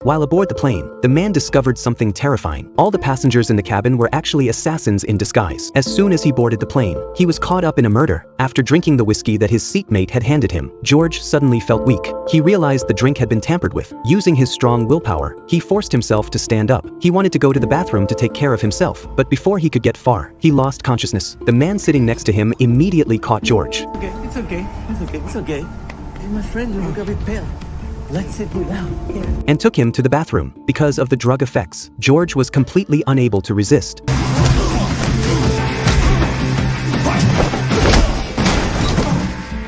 While aboard the plane, the man discovered something terrifying. All the passengers in the cabin were actually assassins in disguise. As soon as he boarded the plane, he was caught up in a murder. After drinking the whiskey that his seatmate had handed him, George suddenly felt weak. He realized the drink had been tampered with. Using his strong willpower, he forced himself to stand up. He wanted to go to the bathroom to take care of himself, but before he could get far, he lost consciousness. The man sitting next to him immediately caught George. Okay, it's okay. It's okay. Hey, my friend, you look a bit pale. Let's sit you down here. And took him to the bathroom. Because of the drug effects, George was completely unable to resist.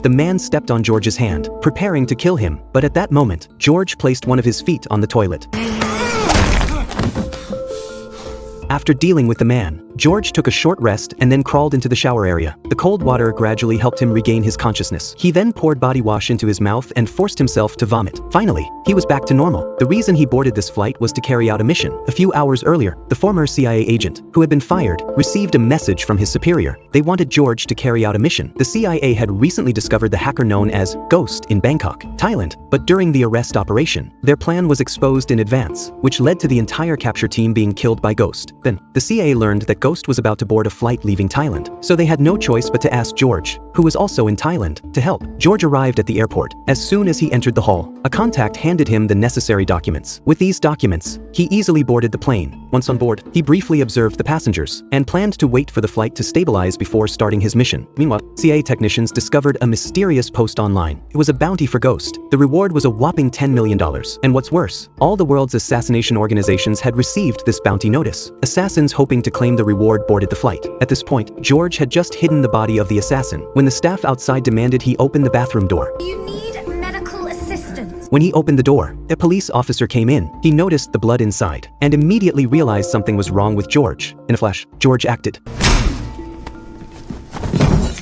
The man stepped on George's hand, preparing to kill him, but at that moment, George placed one of his feet on the toilet. After dealing with the man, George took a short rest and then crawled into the shower area. The cold water gradually helped him regain his consciousness. He then poured body wash into his mouth and forced himself to vomit. Finally, he was back to normal. The reason he boarded this flight was to carry out a mission. A few hours earlier, the former CIA agent, who had been fired, received a message from his superior. They wanted George to carry out a mission. The CIA had recently discovered the hacker known as Ghost in Bangkok, Thailand, but during the arrest operation, their plan was exposed in advance, which led to the entire capture team being killed by Ghost. Then, the CIA learned that Ghost was about to board a flight leaving Thailand, so they had no choice but to ask George, who was also in Thailand, to help. George arrived at the airport. As soon as he entered the hall, a contact handed him the necessary documents. With these documents, he easily boarded the plane. Once on board, he briefly observed the passengers and planned to wait for the flight to stabilize before starting his mission. Meanwhile, CIA technicians discovered a mysterious post online. It was a bounty for Ghost. The reward was a whopping $10 million. And what's worse, all the world's assassination organizations had received this bounty notice. Assassins hoping to claim the reward boarded the flight. At this point, George had just hidden the body of the assassin when the staff outside demanded he open the bathroom door. You need medical assistance. When he opened the door, a police officer came in. He noticed the blood inside and immediately realized something was wrong with George. In a flash, George acted.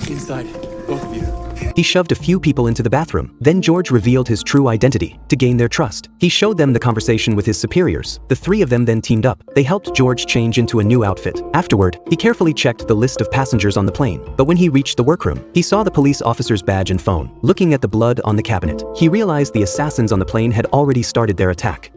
Inside, both of you. He shoved a few people into the bathroom. Then George revealed his true identity to gain their trust. He showed them the conversation with his superiors. The three of them then teamed up. They helped George change into a new outfit. Afterward, he carefully checked the list of passengers on the plane. But when he reached the workroom, he saw the police officer's badge and phone. Looking at the blood on the cabinet, he realized the assassins on the plane had already started their attack.